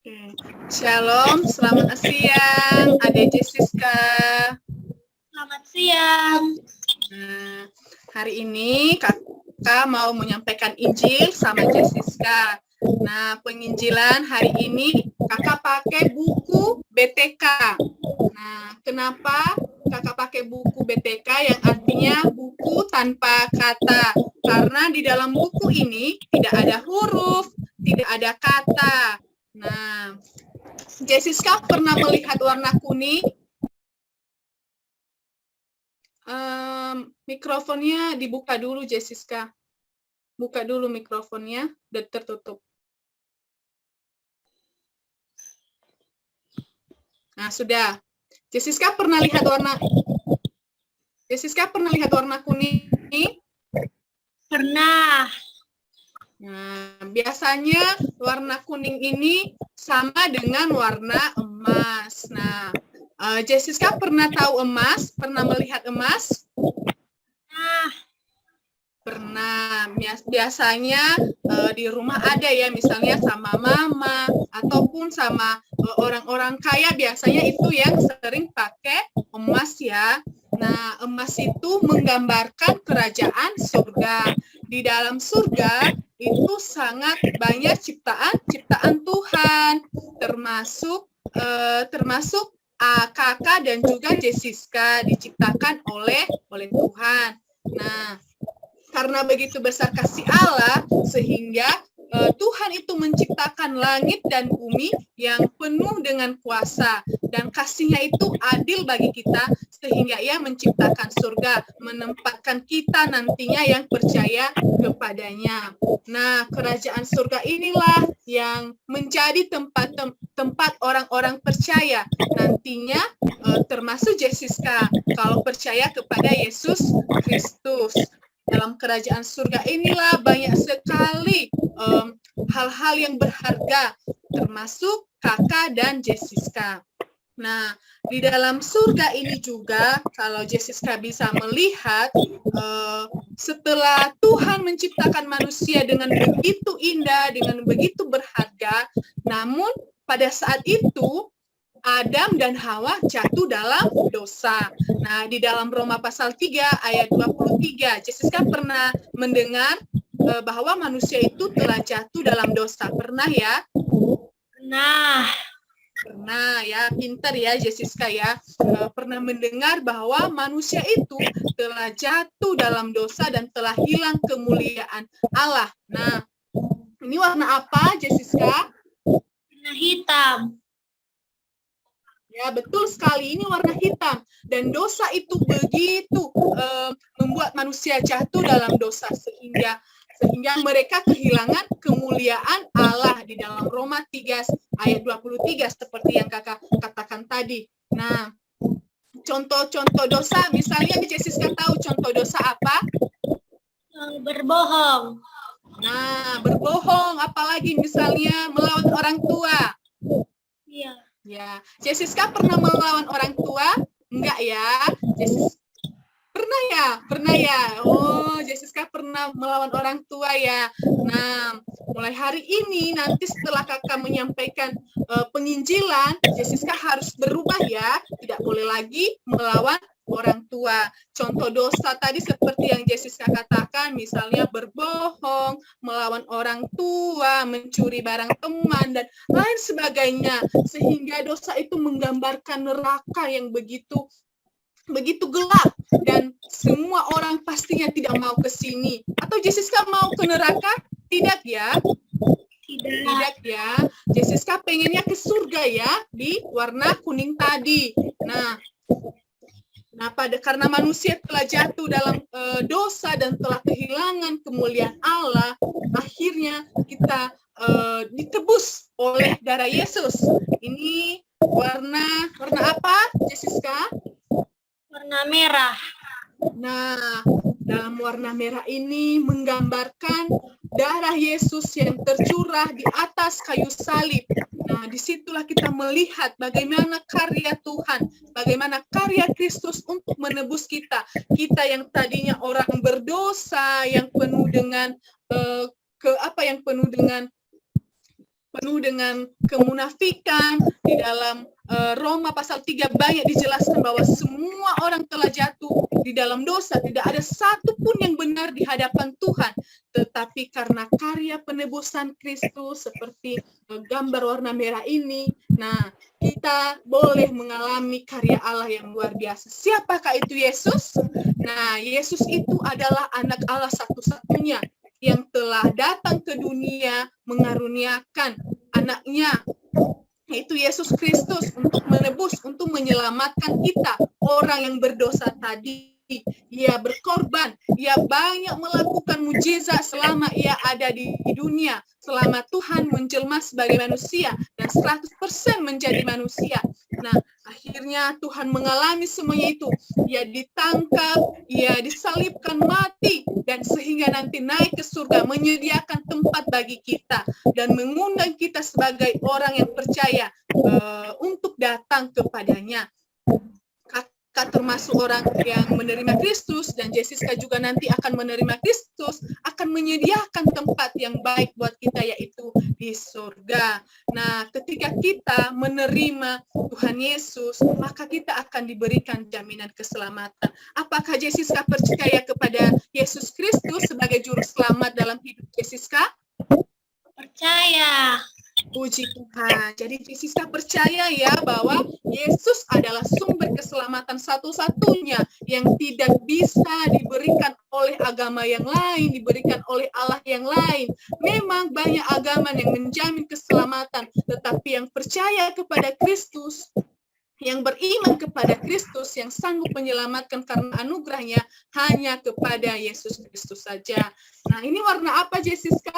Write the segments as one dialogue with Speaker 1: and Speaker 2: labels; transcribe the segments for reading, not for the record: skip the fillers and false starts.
Speaker 1: Oke. Shalom, selamat siang, Adek Jessica.
Speaker 2: Selamat siang.
Speaker 1: Nah, hari ini kakak mau menyampaikan Injil sama Jessica. Nah, penginjilan hari ini kakak pakai buku BTK. Nah, kenapa kakak pakai buku BTK yang artinya buku tanpa kata? Karena di dalam buku ini tidak ada huruf, tidak ada kata. Nah, Jessica pernah melihat warna kuning? Mikrofonnya dibuka dulu, Jessica. Buka dulu mikrofonnya, dan tertutup. Nah, sudah. Jessica pernah lihat warna kuning?
Speaker 2: Pernah.
Speaker 1: Nah, biasanya warna kuning ini sama dengan warna emas. Nah, Jessica pernah tahu emas? Pernah melihat emas? Pernah. Biasanya di rumah ada ya, misalnya sama mama ataupun sama orang-orang kaya, biasanya itu yang sering pakai emas ya. Nah, emas itu menggambarkan kerajaan surga. Di dalam surga itu sangat banyak ciptaan Tuhan, termasuk kakak dan juga Jessica diciptakan oleh Tuhan. Nah, karena begitu besar kasih Allah, sehingga Tuhan itu menciptakan langit dan bumi yang penuh dengan kuasa, dan kasih-Nya itu adil bagi kita, sehingga Ia menciptakan surga, menempatkan kita nantinya yang percaya kepadanya. Nah, kerajaan surga inilah yang menjadi tempat orang-orang percaya nantinya, termasuk Jessica, kalau percaya kepada Yesus Kristus. Dalam kerajaan surga inilah banyak sekali hal-hal yang berharga, termasuk kakak dan Jessica. Nah, di dalam surga ini juga, kalau Jessica bisa melihat, setelah Tuhan menciptakan manusia dengan begitu indah, dengan begitu berharga, namun pada saat itu, Adam dan Hawa jatuh dalam dosa. Nah, di dalam Roma pasal 3 ayat 23, Jessica pernah mendengar bahwa manusia itu telah jatuh dalam dosa. Pernah ya? Pernah ya, pintar ya Jessica ya. Pernah mendengar bahwa manusia itu telah jatuh dalam dosa dan telah hilang kemuliaan Allah. Nah, ini warna apa Jessica?
Speaker 2: Warna hitam.
Speaker 1: Ya, betul sekali, ini warna hitam. Dan dosa itu begitu membuat manusia jatuh dalam dosa, sehingga mereka kehilangan kemuliaan Allah di dalam Roma 3 ayat 23 seperti yang kakak katakan tadi. Nah, contoh-contoh dosa, misalnya Jessica tahu contoh dosa apa?
Speaker 2: Berbohong.
Speaker 1: Nah, berbohong, apalagi misalnya melawan orang tua.
Speaker 2: Iya.
Speaker 1: Ya, Jessica pernah melawan orang tua? Enggak ya? Pernah ya? Oh, Jessica pernah melawan orang tua ya. Nah, mulai hari ini, nanti setelah kakak menyampaikan penginjilan, Jessica harus berubah ya. Tidak boleh lagi melawan orang tua. Contoh dosa tadi seperti yang Jessica katakan, misalnya berbohong, melawan orang tua, mencuri barang teman, dan lain sebagainya. Sehingga dosa itu menggambarkan neraka yang begitu gelap, dan semua orang pastinya tidak mau ke sini. Atau Jessica mau ke neraka? Tidak ya? Tidak ya. Jessica pengennya ke surga ya, di warna kuning tadi. Nah, karena manusia telah jatuh dalam dosa dan telah kehilangan kemuliaan Allah, akhirnya kita ditebus oleh darah Yesus. Ini warna apa, Jessica?
Speaker 2: Warna merah.
Speaker 1: Nah, dalam warna merah ini menggambarkan darah Yesus yang tercurah di atas kayu salib. Nah, disitulah kita melihat bagaimana karya Tuhan, bagaimana karya Kristus untuk menebus kita. Kita yang tadinya orang berdosa, yang penuh dengan penuh dengan kemunafikan. Di dalam Roma pasal 3 banyak dijelaskan bahwa semua orang telah jatuh di dalam dosa, tidak ada satu pun yang benar di hadapan Tuhan. Tetapi karena karya penebusan Kristus seperti gambar warna merah ini, nah kita boleh mengalami karya Allah yang luar biasa. Siapakah itu Yesus? Nah, Yesus itu adalah anak Allah satu-satunya yang telah datang ke dunia mengaruniakan anaknya, yaitu Yesus Kristus, untuk menebus, untuk menyelamatkan kita, orang yang berdosa tadi. Ia berkorban, ia banyak melakukan mujizat selama ia ada di dunia, selama Tuhan menjelma sebagai manusia dan 100% menjadi manusia. Nah, akhirnya Tuhan mengalami semuanya itu. Ia ditangkap, ia disalibkan, mati, dan sehingga nanti naik ke surga, menyediakan tempat bagi kita dan mengundang kita sebagai orang yang percaya untuk datang kepadanya. Kakak termasuk orang yang menerima Kristus, dan Jessica juga nanti akan menerima Kristus, akan menyediakan tempat yang baik buat kita, yaitu di surga. Nah, ketika kita menerima Tuhan Yesus, maka kita akan diberikan jaminan keselamatan. Apakah Jessica percaya kepada Yesus Kristus sebagai juru selamat dalam hidup Jessica?
Speaker 2: Percaya.
Speaker 1: Puji Tuhan. Jadi Jessica percaya ya bahwa Yesus adalah sumber keselamatan satu-satunya yang tidak bisa diberikan oleh agama yang lain, diberikan oleh Allah yang lain. Memang banyak agama yang menjamin keselamatan, tetapi yang percaya kepada Kristus, yang beriman kepada Kristus, yang sanggup menyelamatkan karena anugerahnya, hanya kepada Yesus Kristus saja. Nah, ini warna apa, Jessica?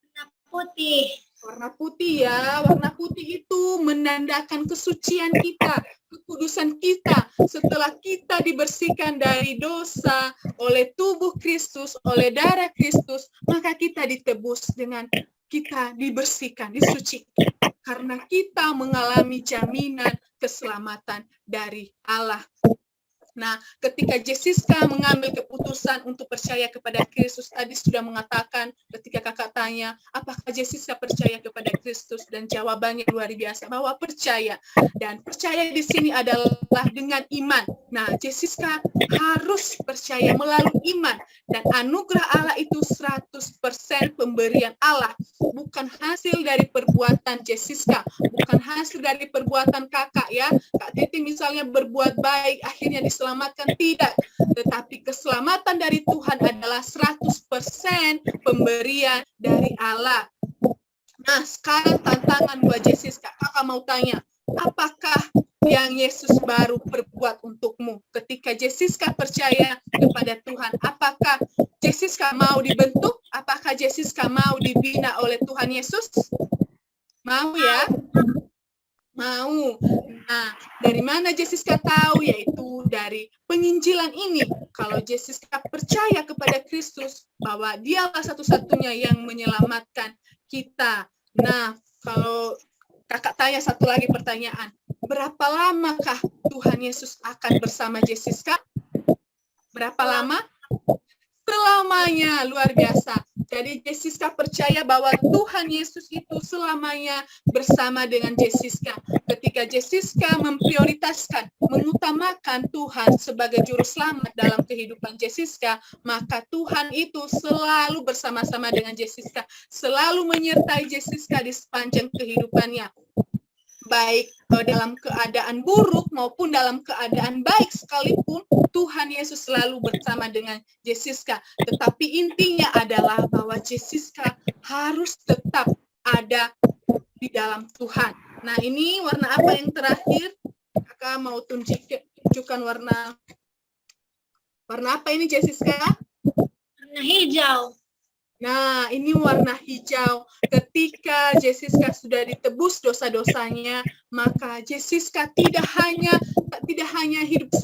Speaker 2: Warna putih.
Speaker 1: Warna putih ya, warna putih itu menandakan kesucian kita, kekudusan kita. Setelah kita dibersihkan dari dosa oleh tubuh Kristus, oleh darah Kristus, maka kita ditebus dengan kita dibersihkan, disucikan. Karena kita mengalami jaminan keselamatan dari Allah. Nah, ketika Jessica mengambil keputusan untuk percaya kepada Kristus, tadi sudah mengatakan ketika kakak tanya, apakah Jessica percaya kepada Kristus? Dan jawabannya luar biasa, bahwa percaya. Dan percaya di sini adalah dengan iman. Nah, Jessica harus percaya melalui iman. Dan anugerah Allah itu 100% pemberian Allah. Bukan hasil dari perbuatan Jessica, bukan hasil dari perbuatan kakak ya. Kak Titi misalnya berbuat baik, akhirnya diselamatkan, tidak. Tetapi keselamatan dari Tuhan adalah 100% pemberian dari Allah. Nah, sekarang tantangan buat Jessica. Kakak mau tanya, apakah yang Yesus baru perbuat untukmu? Ketika Jessica percaya kepada Tuhan, apakah Jessica mau dibentuk? Apakah Jessica mau dibina oleh Tuhan Yesus? Mau ya? Mau. Nah, dari mana Jessica tahu? Yaitu dari penginjilan ini. Kalau Jessica percaya kepada Kristus, bahwa dialah satu-satunya yang menyelamatkan kita. Nah, kalau kakak tanya satu lagi pertanyaan, berapa lamakah Tuhan Yesus akan bersama Jessica? Berapa lama? Selamanya, luar biasa. Jadi Jessica percaya bahwa Tuhan Yesus itu selamanya bersama dengan Jessica. Ketika Jessica memprioritaskan, mengutamakan Tuhan sebagai juru selamat dalam kehidupan Jessica, maka Tuhan itu selalu bersama-sama dengan Jessica, selalu menyertai Jessica di sepanjang kehidupannya. Baik dalam keadaan buruk maupun dalam keadaan baik sekalipun, Tuhan Yesus selalu bersama dengan Jessica. Tetapi intinya adalah bahwa Jessica harus tetap ada di dalam Tuhan. Nah, ini warna apa yang terakhir? Kakak mau tunjukkan warna apa ini, Jessica?
Speaker 2: Warna hijau.
Speaker 1: Nah, ini warna hijau. Ketika Jessica sudah ditebus dosa-dosanya, maka Jessica tidak hanya hidup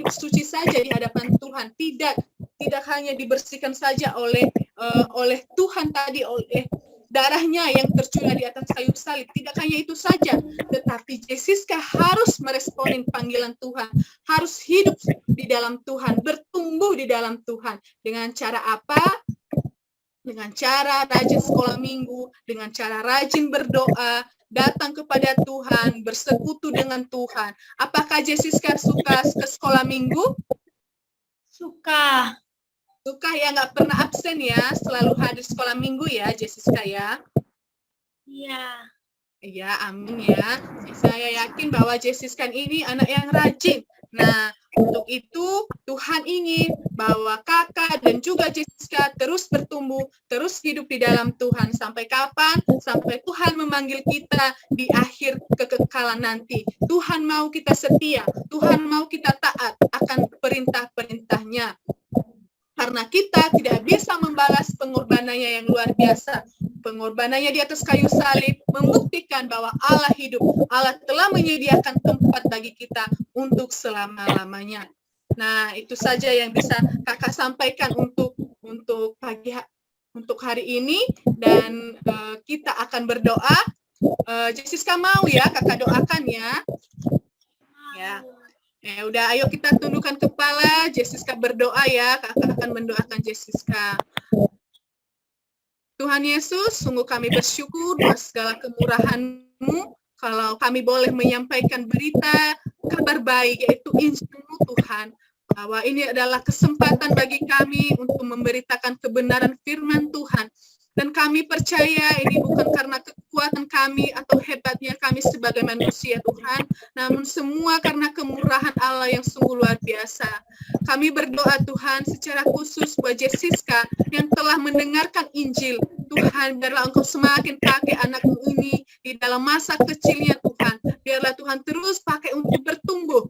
Speaker 1: suci saja di hadapan Tuhan, tidak hanya dibersihkan saja oleh Tuhan tadi, oleh darahnya yang tercurah di atas kayu salib. Tidak hanya itu saja, tetapi Jessica harus meresponin panggilan Tuhan, harus hidup di dalam Tuhan, bertumbuh di dalam Tuhan. Dengan cara apa? dengan cara rajin sekolah minggu, dengan cara rajin berdoa, datang kepada Tuhan, bersekutu dengan Tuhan. Apakah Jessica suka ke sekolah minggu?
Speaker 2: Suka.
Speaker 1: Suka ya, nggak pernah absen ya, selalu hadir sekolah minggu ya, Jessica ya.
Speaker 2: Iya.
Speaker 1: Ya, amin ya. Saya yakin bahwa Jessica ini anak yang rajin. Nah, untuk itu Tuhan ingin bahwa kakak dan juga Jessica terus bertumbuh, terus hidup di dalam Tuhan. Sampai kapan? Sampai Tuhan memanggil kita di akhir kekekalan nanti. Tuhan mau kita setia, Tuhan mau kita taat akan perintah-perintahnya. Karena kita tidak bisa membalas pengorbanannya yang luar biasa. Pengorbanannya di atas kayu salib membuktikan bahwa Allah hidup. Allah telah menyediakan tempat bagi kita untuk selama-lamanya. Nah, itu saja yang bisa kakak sampaikan untuk hari ini, dan kita akan berdoa. Jessica mau ya kakak doakan ya. Ya. Ya udah, ayo kita tundukkan kepala, Jessica berdoa ya, kakak akan mendoakan Jessica. Tuhan Yesus, sungguh kami bersyukur atas segala kemurahan-Mu, kalau kami boleh menyampaikan berita, kabar baik, yaitu Injil-Mu Tuhan, bahwa ini adalah kesempatan bagi kami untuk memberitakan kebenaran firman Tuhan. Dan kami percaya ini bukan karena kekuatan kami atau hebatnya kami sebagai manusia Tuhan, namun semua karena kemurahan Allah yang sungguh luar biasa. Kami berdoa Tuhan secara khusus buat Jessica yang telah mendengarkan Injil. Tuhan, biarlah Engkau semakin pakai anakmu ini di dalam masa kecilnya Tuhan. Biarlah Tuhan terus pakai untuk bertumbuh,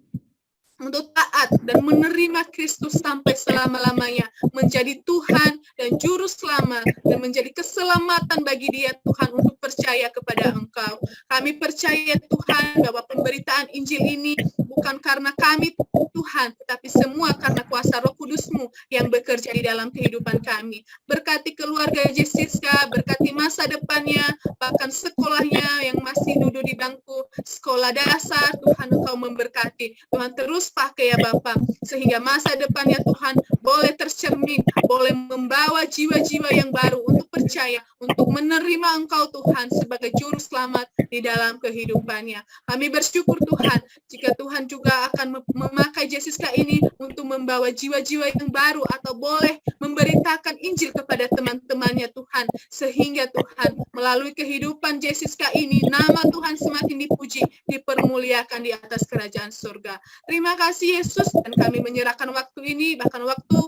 Speaker 1: untuk taat dan menerima Kristus sampai selama-lamanya, menjadi Tuhan dan juru selamat, dan menjadi keselamatan bagi dia Tuhan untuk percaya kepada Engkau. Kami percaya Tuhan bahwa pemberitaan Injil ini bukan karena kami Tuhan, tetapi semua karena kuasa Roh Kudus-Mu yang bekerja di dalam kehidupan kami. Berkati keluarga Jessica, berkati masa depannya, bahkan sekolahnya yang masih duduk di bangku sekolah dasar, Tuhan Engkau memberkati. Tuhan terus pakai ya Bapa, sehingga masa depannya Tuhan boleh tercermin, boleh membawa jiwa-jiwa yang baru untuk percaya, untuk menerima Engkau Tuhan sebagai juru selamat di dalam kehidupannya. Kami bersyukur Tuhan, jika Tuhan juga akan memakai Jessica ini untuk membawa jiwa-jiwa yang baru atau boleh memberitakan Injil kepada teman-temannya Tuhan, sehingga Tuhan melalui kehidupan Jessica ini nama Tuhan semakin dipuji, dipermuliakan di atas kerajaan surga. Terima kasih Yesus, dan kami menyerahkan waktu ini, bahkan waktu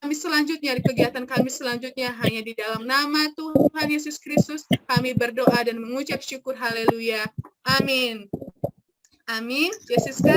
Speaker 1: kami selanjutnya, di kegiatan kami selanjutnya, hanya di dalam nama Tuhan Yesus Kristus kami berdoa dan mengucap syukur. Haleluya. Amin. Amin. Jessica.